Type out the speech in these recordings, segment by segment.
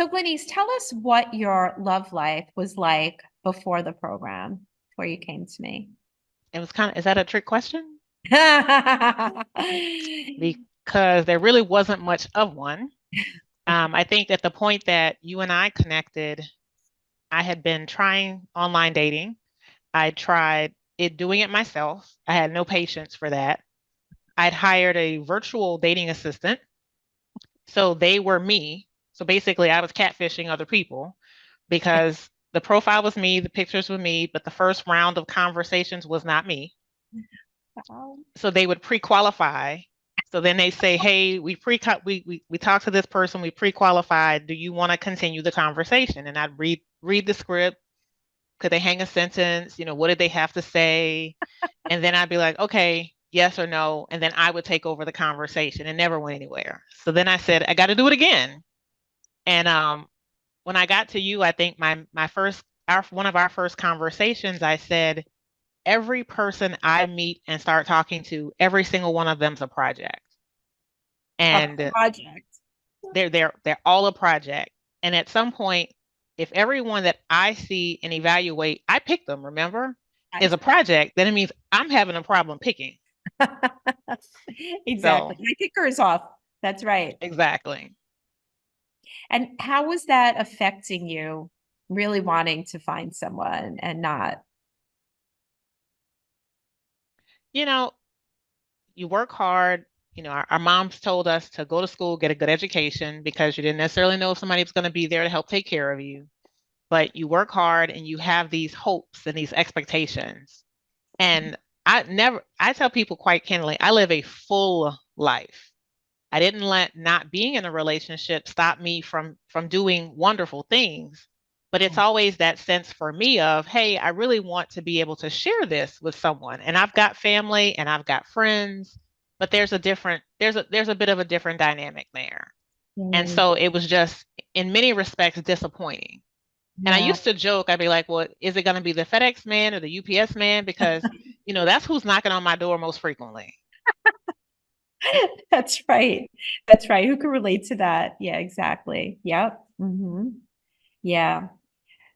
So, Glenniece, tell us what your love life was like before the program, before you came to me. It was kind of, is that a trick question? Because there really wasn't much of one. I think at the point that you and I connected, I had been trying online dating. I tried doing it myself. I had no patience for that. I'd hired a virtual dating assistant. So they were me. So basically, I was catfishing other people because the profile was me, the pictures were me, but the first round of conversations was not me. Wow. So they would pre-qualify. So then they say, "Hey, we talked to this person, we pre-qualified. Do you want to continue the conversation?" And I'd read the script. Could they hang a sentence? What did they have to say? And then I'd be like, "Okay, yes or no," and then I would take over the conversation and never went anywhere. So then I said, "I got to do it again." And when I got to you, I think my first our one of our first conversations, I said, every person I meet and start talking to, every single one of them's a project. A And project. they're all a project. And at some point, if everyone that I see and evaluate, I pick them, remember, is I- a project, then it means I'm having a problem picking. Exactly. So My kicker is off. That's right. exactly. And how was that affecting you, really wanting to find someone and not? You know, you work hard. Our moms told us to go to school, get a good education because you didn't necessarily know if somebody was going to be there to help take care of you. But you work hard and you have these hopes and these expectations. And I tell people quite candidly, I live a full life. I didn't let not being in a relationship stop me from doing wonderful things. But it's always that sense for me of, hey, I really want to be able to share this with someone. And I've got family and I've got friends, but there's a bit of a different dynamic there. And Mm, so it was just in many respects disappointing. And I yeah. used to joke, I'd be like, well, is it going to be the FedEx man or the UPS man? Because, that's who's knocking on my door most frequently. That's right. That's right. Who can relate to that? Yeah, exactly. Yep. Yeah.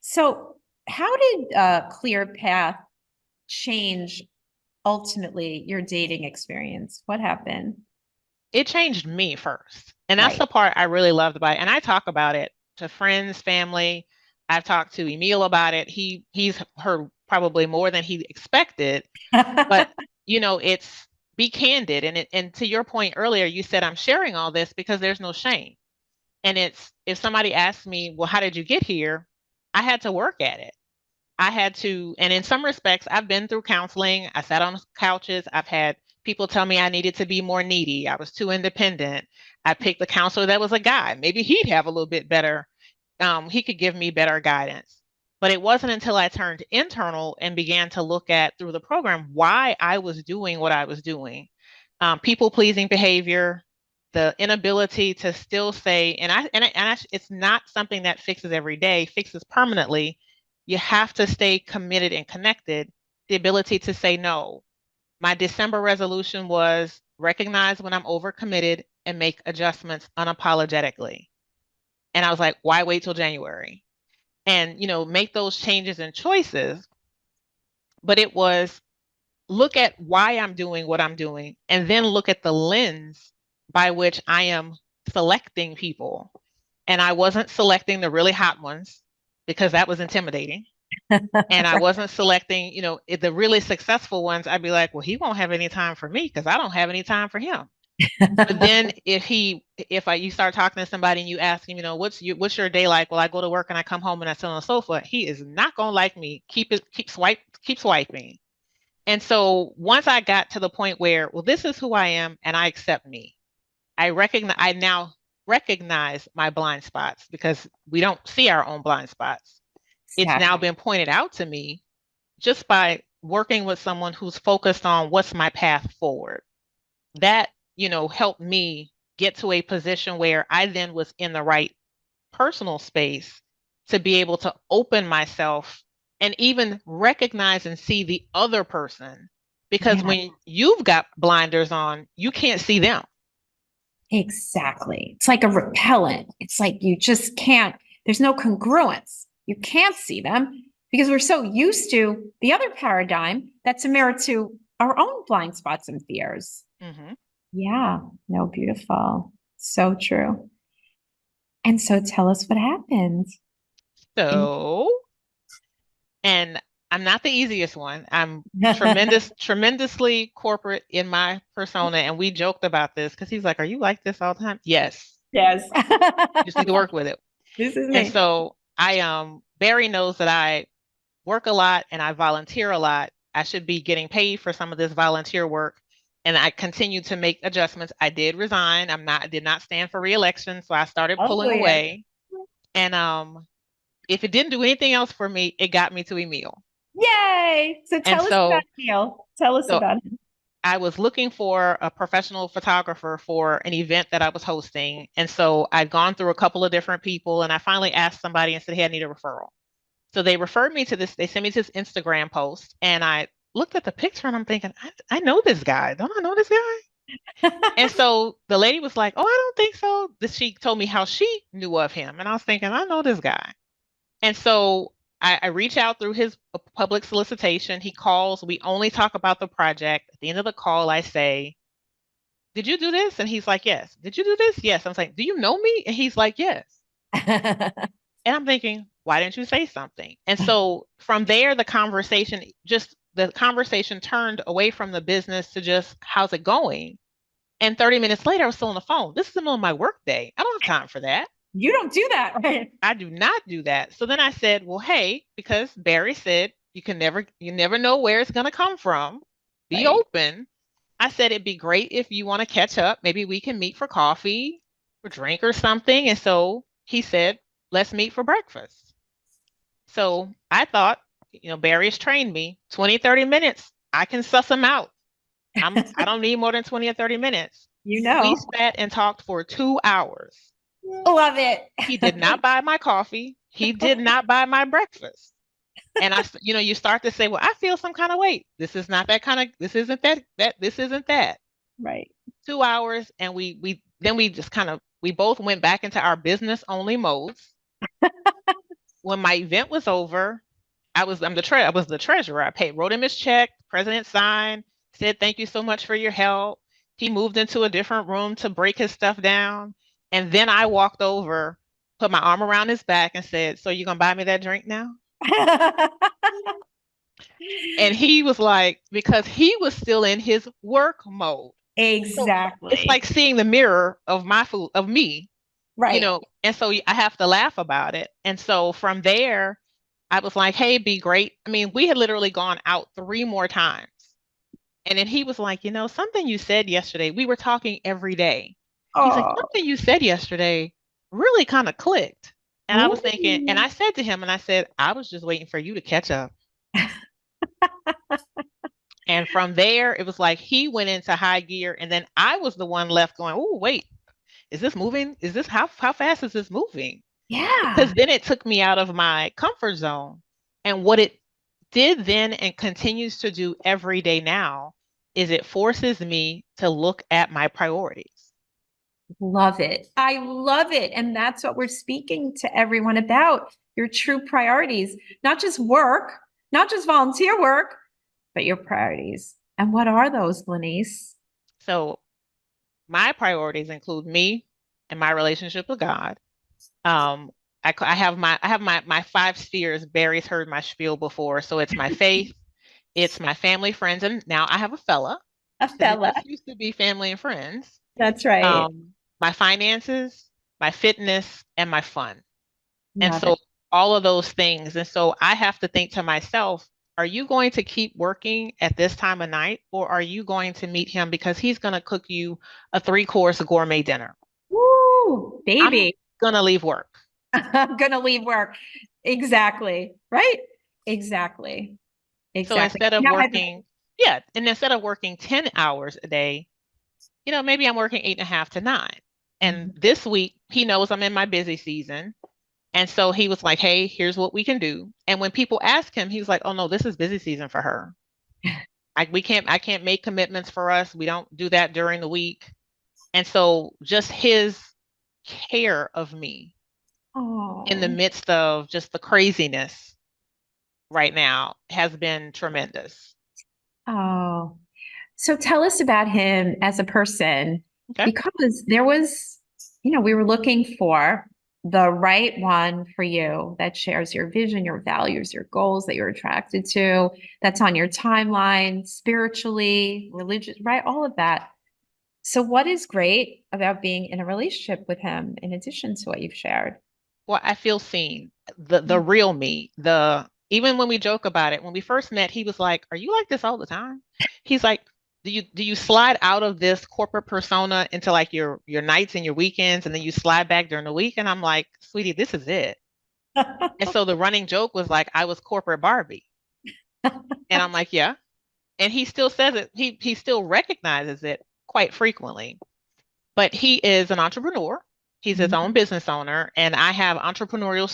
So, how did Clear Path change ultimately your dating experience? What happened? It changed me first. And that's Right. the part I really loved about it. And I talk about it to friends, family. I've talked to Emil about it. He's heard probably more than he expected. But, it's be candid. And to your point earlier, you said I'm sharing all this because there's no shame. And it's if somebody asks me, well, how did you get here? I had to work at it. I had to, and in some respects, I've been through counseling. I sat on couches. I've had people tell me I needed to be more needy. I was too independent. I picked a counselor that was a guy. Maybe he'd have a little bit better, he could give me better guidance. But it wasn't until I turned internal and began to look at through the program why I was doing what I was doing. People pleasing behavior, the inability to still say, it's not something that fixes every day, fixes permanently. You have to stay committed and connected. The ability to say no. My December resolution was recognize when I'm overcommitted and make adjustments unapologetically. And I was like, why wait till January? And, make those changes and choices. But it was look at why I'm doing what I'm doing and then look at the lens by which I am selecting people. And I wasn't selecting the really hot ones because that was intimidating. And I wasn't selecting, the really successful ones. I'd be like, well, he won't have any time for me because I don't have any time for him. But then you start talking to somebody and you ask him, what's your day like? Well, I go to work and I come home and I sit on the sofa. He is not gonna like me. Keep swiping. And so once I got to the point where, well, this is who I am and I accept me. I now recognize my blind spots because we don't see our own blind spots. It's now Exactly. been pointed out to me just by working with someone who's focused on what's my path forward. That, helped me get to a position where I then was in the right personal space to be able to open myself and even recognize and see the other person. Because Yeah, when you've got blinders on, you can't see them. Exactly. It's like a repellent. It's like you just can't, there's no congruence. You can't see them because we're so used to the other paradigm that's a mirror to our own blind spots and fears. Hmm. Yeah, no, beautiful. So true. And so tell us what happened. In- So, and I'm not the easiest one. I'm tremendously corporate in my persona. And we joked about this because he's like, "Are you like this all the time?" Yes. yes. You just need to work with it. This is And me. so Barry knows that I work a lot and I volunteer a lot. I should be getting paid for some of this volunteer work. And I continue to make adjustments. I did resign. I did not stand for reelection. So I started Oh, pulling yeah. away. And if it didn't do anything else for me, it got me to Emil. Yay. So And tell us about so Neil. Tell us so about him. I was looking for a professional photographer for an event that I was hosting. And so I'd gone through a couple of different people and I finally asked somebody and said, "Hey, I need a referral." So they referred me to this, they sent me to this Instagram post and I looked at the picture and I'm thinking, I know this guy. Don't I know this guy? And so the lady was like, "Oh, I don't think so." She told me how she knew of him. And I was thinking, I know this guy. And so I reach out through his public solicitation. He calls. We only talk about the project. At the end of the call, I say, "Did you do this?" And he's like, "Yes." "Did you do this?" "Yes." I'm like, "Do you know me?" And he's like, "Yes." And I'm thinking, why didn't you say something? And so from there, the conversation turned away from the business to just, how's it going? And 30 minutes later, I was still on the phone. This is the middle of my work day. I don't have time for that. You don't do that, right? I do not do that. So then I said, well, hey, because Barry said you never know where it's going to come from. Be Right. open. I said, it'd be great if you want to catch up. Maybe we can meet for coffee or drink or something. And so he said, let's meet for breakfast. So I thought, Barry has trained me 20, 30 minutes. I can suss him out. I don't need more than 20 or 30 minutes. You We know. sat and talked for 2 hours. Love it. He did not buy my coffee. He did not buy my breakfast. And you start to say, well, I feel some kind of way. This is not that kind of, this isn't this isn't that. Right. 2 hours. And we just we both went back into our business only modes. When my event was over, I was the treasurer. Wrote him his check, president signed, said thank you so much for your help. He moved into a different room to break his stuff down. And then I walked over, put my arm around his back and said, "So you gonna buy me that drink now?" And he was like, because he was still in his work mode. So it's Exactly. like seeing the mirror of my food of me, Right. and so I have to laugh about it. And so from there, I was like, hey, it'd be great. I mean, we had literally gone out 3 more times. And then he was like, something you said yesterday, we were talking every day. He's like, Oh. something you said yesterday really kind of clicked. And I was thinking, and Ooh. I said to him, and I said, I was just waiting for you to catch up. And from there, it was like he went into high gear, and then I was the one left going, oh, wait, is this moving? Is this how fast is this moving? Yeah. Because then it took me out of my comfort zone. And what it did then and continues to do every day now is it forces me to look at my priorities. Love it. I love it. And that's what we're speaking to everyone about, your true priorities, not just work, not just volunteer work, but your priorities. And what are those, Glenniece? So my priorities include me and my relationship with God. Um, I have my 5 spheres. Barry's heard my spiel before. So it's my faith, it's my family, friends, and now I have a fella A because it fella. just used to be family and friends. That's right. My finances, my fitness, and my fun. And Love so it. all of those things. And so I have to think to myself, are you going to keep working at this time of night or are you going to meet him because he's going to cook you a 3 course gourmet dinner? Woo, I'm baby. going to leave work. I'm gonna leave work. Exactly. Right? Exactly. So Exactly. instead of Now I working, yeah, and instead of working 10 hours a day, maybe I'm working 8.5 to 9. And Mhm. this week, he knows I'm in my busy season. And so he was like, hey, here's what we can do. And when people ask him, he was like, oh no, this is busy season for her. I can't make commitments for us. We don't do that during the week. And so just his care of me in the Oh, midst of just the craziness right now has been tremendous. oh. So tell us about him as a person, Okay. because there was, we were looking for the right one for you that shares your vision, your values, your goals that you're attracted to, that's on your timeline, spiritually, religious, right? All of that. So, what is great about being in a relationship with him in addition to what you've shared? Well, I feel seen. The real me. The even when we joke about it, when we first met, he was like, "Are you like this all the time?" He's like, "Do you slide out of this corporate persona into like your nights and your weekends, and then you slide back during the week?" And I'm like, "Sweetie, this is it." And so the running joke was like, I was corporate Barbie, and I'm like, "Yeah." And he still says it. He still recognizes it quite frequently. But he is an entrepreneur. He's his own business owner, and I have entrepreneurial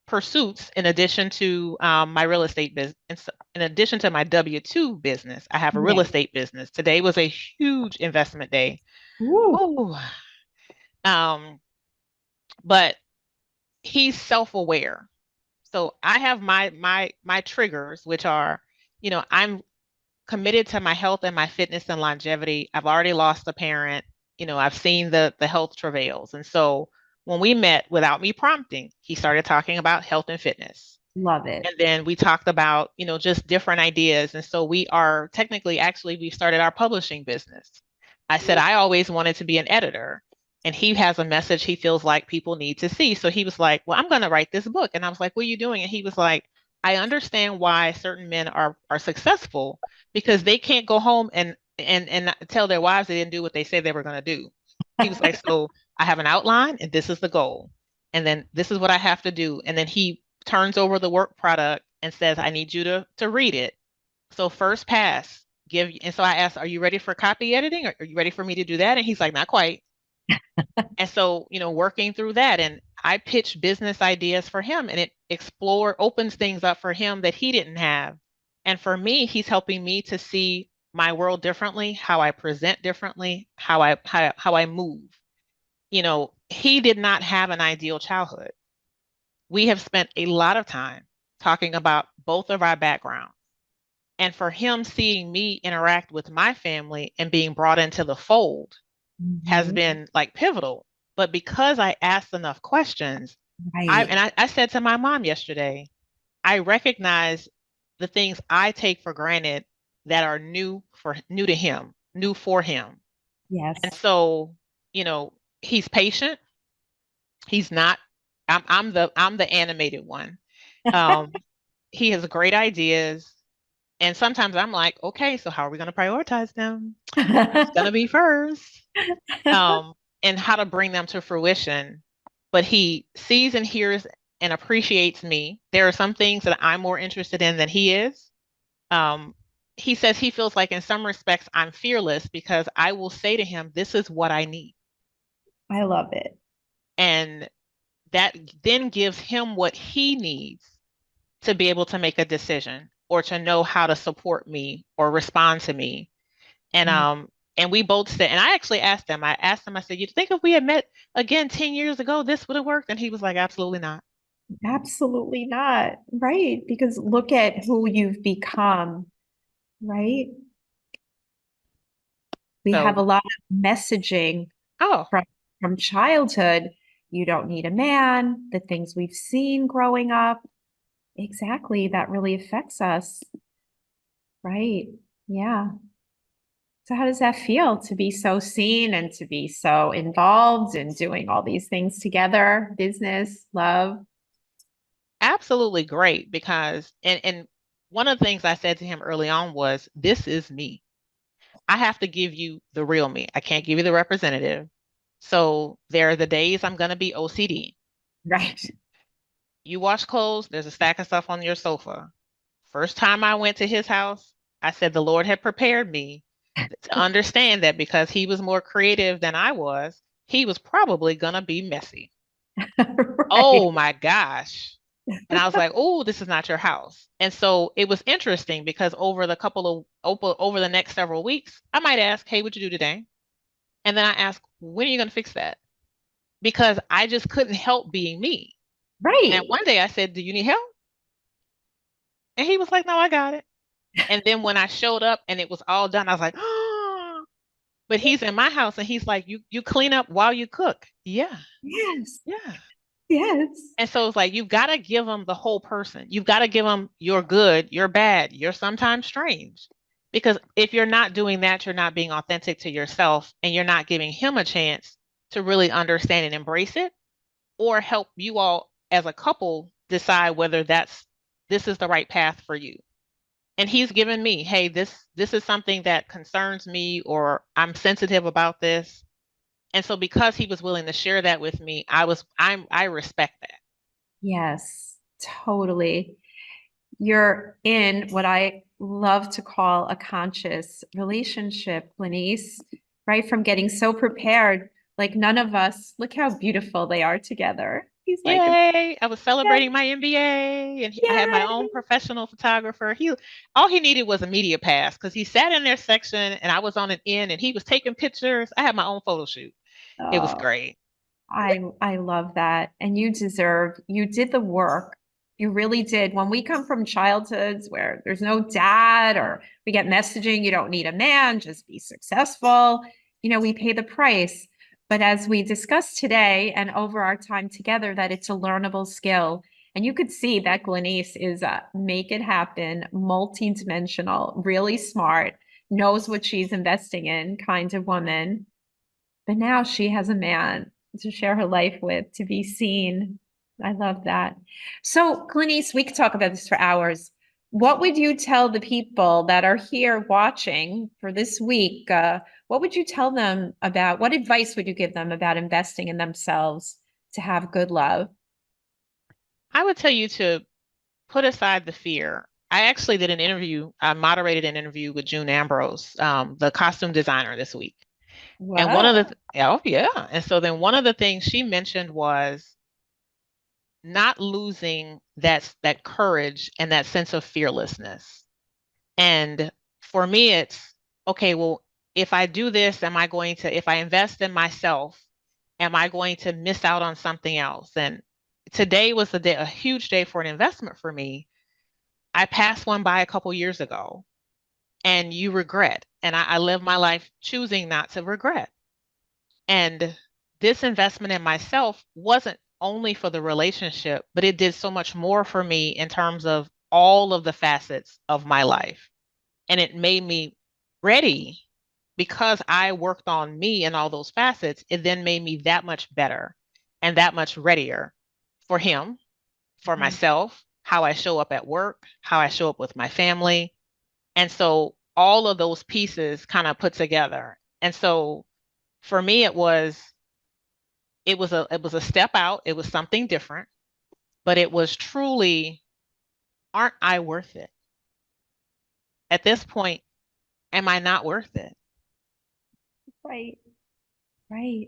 pursuits in addition to my real estate business. In addition to my W-2 business, I have a real Yeah. estate business. Today was a huge investment day. Ooh, Oh, um, but he's self-aware. So I have my triggers, which are, I'm committed to my health and my fitness and longevity. I've already lost a parent. I've seen the health travails. And so when we met without me prompting, he started talking about health and fitness. love it. And then we talked about, just different ideas. And so we are technically, actually, we started our publishing business. I said, I always wanted to be an editor. And he has a message he feels like people need to see. So he was like, well, I'm going to write this book. And I was like, what are you doing? And he was like, I understand why certain men are successful because they can't go home and tell their wives they didn't do what they said they were going to do. He was like, so I have an outline and this is the goal. And then this is what I have to do. And then he turns over the work product and says, I need you to read it. So first pass, and so I asked, are you ready for copy editing? Or are you ready for me to do that? And he's like, not quite. And so, working through that, and I pitch business ideas for him, and it opens things up for him that he didn't have. And for me, he's helping me to see my world differently, how I present differently, how I move. He did not have an ideal childhood. We have spent a lot of time talking about both of our backgrounds. And for him seeing me interact with my family and being brought into the fold has Mhm. been like pivotal. But because I asked enough questions, Right. I said to my mom yesterday, I recognize the things I take for granted that are new to him, new for him. And Yes. so, he's patient. He's not, I'm the animated one. Um, he has great ideas. And sometimes I'm like, okay, so how are we going to prioritize them? What's going to be first? um, and how to bring them to fruition. But he sees and hears and appreciates me. There are some things that I'm more interested in than he is. Um, he says he feels like, in some respects, I'm fearless because I will say to him, this is what I need. I love it. And that then gives him what he needs to be able to make a decision or to know how to support me or respond to me. And Mm, um and we both said, and I actually asked him, I said, you think if we had met again 10 years ago, this would have worked? And he was like, absolutely not. absolutely not. Right. Because look at who you've become, right? We have a So, lot of messaging oh, from childhood. You don't need a man, the things we've seen growing up. Exactly. That really affects us. Right. Yeah. So how does that feel to be so seen and to be so involved in doing all these things together? Business, love. absolutely great because and one of the things I said to him early on was, this is me. I have to give you the real me. I can't give you the representative. So there are the days I'm going to be OCD. Right. You wash clothes, there's a stack of stuff on your sofa. First time I went to his house, I said the Lord had prepared me to understand that because he was more creative than I was, he was probably gonna be messy. Right. Oh my gosh. And I was like, oh, this is not your house. And so it was interesting because over the next several weeks, I might ask, hey, what'd you do today? And then I asked, when are you going to fix that? Because I just couldn't help being me. And Right. one day I said, do you need help? And he was like, no, I got it. And then when I showed up and it was all done, I was like, oh, but he's in my house and he's like, you clean up while you cook. Yeah. Yes. Yeah. Yes. And so it's like you've got to give them the whole person. You've got to give them you're good, you're bad, you're sometimes strange. Because if you're not doing that, you're not being authentic to yourself and you're not giving him a chance to really understand and embrace it or help you all as a couple decide whether this is the right path for you. And he's given me, hey, this is something that concerns me or I'm sensitive about this. And so because he was willing to share that with me, I respect that. Yes, totally. You're in what I love to call a conscious relationship, Glenniece, right? From getting so prepared, like none of us, look how beautiful they are together. He's like, Yay! I was yeah, celebrating my MBA, and I had my yeah. own professional photographer. He all he needed was a media pass because he sat in their section, and I was on an end, and he was taking pictures. I had my own photo shoot. It was Oh, great. I love that. And you did the work. You really did. When we come from childhoods where there's no dad or we get messaging, you don't need a man, just be successful, we pay the price. But as we discussed today and over our time together, that it's a learnable skill. And you could see that Glenniece is a make it happen, multi-dimensional, really smart, knows what she's investing in kind of woman. But now she has a man to share her life with, to be seen. I love that. So, Glenniece, we could talk about this for hours. What would you tell the people that are here watching for this week? What would you tell them about, what advice would you give them about investing in themselves to have good love? I would tell you to put aside the fear. I actually did an interview. I moderated an interview with June Ambrose, the costume designer, this week. And one of Wow. oh yeah, and so then one of the things she mentioned was not losing that courage and that sense of fearlessness. And for me, it's okay, well, if I do this, if I invest in myself, am I going to miss out on something else? And today was a huge day for an investment for me. I passed one by a couple years ago and you regret. And I live my life choosing not to regret. And this investment in myself wasn't only for the relationship, but it did so much more for me in terms of all of the facets of my life. And it made me ready because I worked on me and all those facets. It then made me that much better and that much readier for him, for Mhm. myself, how I show up at work, how I show up with my family. And so all of those pieces kind of put together. And so for me, it was a step out. It was something different, but it was truly, aren't I worth it? At this point, am I not worth it? Right, right.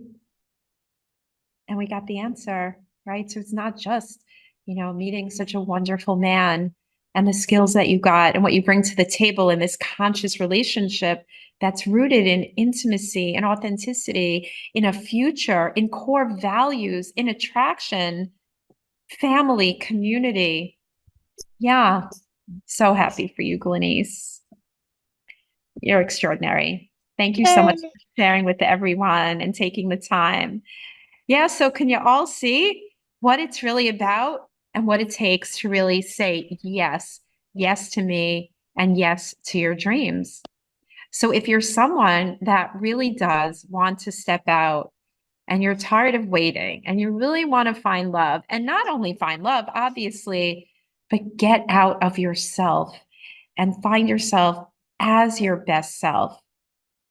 And we got the answer, right? So it's not just, meeting such a wonderful man and the skills that you got and what you bring to the table in this conscious relationship that's rooted in intimacy and authenticity, in a future, in core values, in attraction, family, community. Yeah. So happy for you, Glenniece. You're extraordinary. Thank you so much Yay. for sharing with everyone and taking the time. Yeah, so can you all see what it's really about and what it takes to really say yes, yes to me, and yes to your dreams? So if you're someone that really does want to step out and you're tired of waiting and you really want to find love, and not only find love, obviously, but get out of yourself and find yourself as your best self.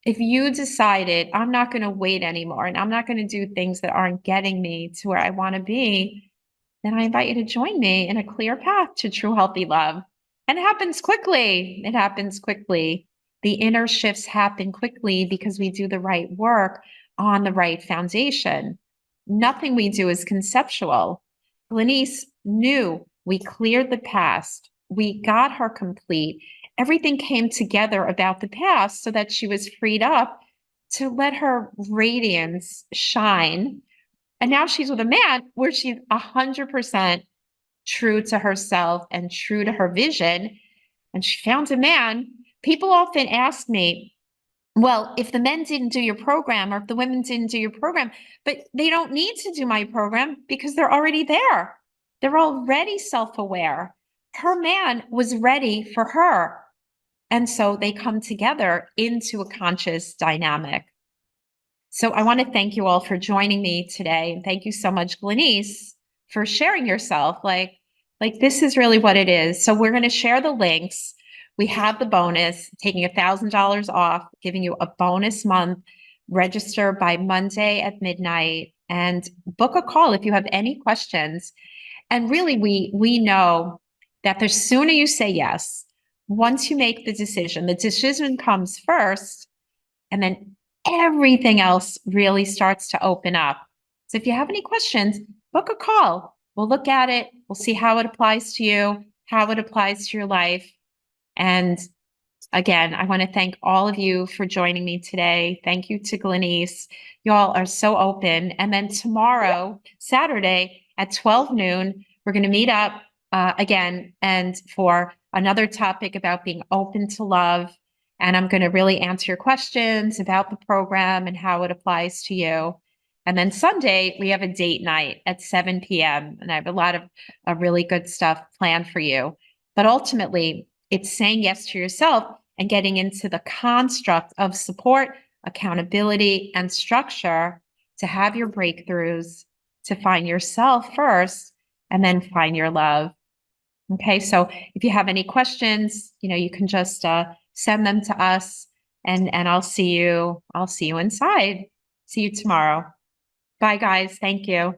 If you decided, I'm not going to wait anymore and I'm not going to do things that aren't getting me to where I want to be, then I invite you to join me in a clear path to true healthy love. And it happens quickly. It happens quickly. The inner shifts happen quickly because we do the right work on the right foundation. Nothing we do is conceptual. Glenniece knew we cleared the past. We got her complete. Everything came together about the past so that she was freed up to let her radiance shine. And now she's with a man where she's 100% true to herself and true to her vision. And she found a man. People often ask me, well, if the men didn't do your program or if the women didn't do your program, but they don't need to do my program because they're already there. They're already self-aware. Her man was ready for her. And so they come together into a conscious dynamic. So I want to thank you all for joining me today. And thank you so much, Glenniece, for sharing yourself. Like this is really what it is. So we're going to share the links. We have the bonus, taking $1,000 off, giving you a bonus month. Register by Monday at midnight and book a call if you have any questions. And really, we know that the sooner you say yes, once you make the decision comes first, and then everything else really starts to open up. So if you have any questions, book a call. We'll look at it. We'll see how it applies to you, how it applies to your life. And again, I want to thank all of you for joining me today. Thank you to Glenniece. Y'all are so open. And then tomorrow, Saturday at 12 noon, we're going to meet up again and for another topic about being open to love. And I'm going to really answer your questions about the program and how it applies to you. And then Sunday, we have a date night at 7 p.m. And I have a lot of really good stuff planned for you. But ultimately, it's saying yes to yourself and getting into the construct of support, accountability, and structure to have your breakthroughs, to find yourself first, and then find your love. Okay, so if you have any questions, you can just send them to us, and I'll see you inside. See you tomorrow. Bye, guys. Thank you.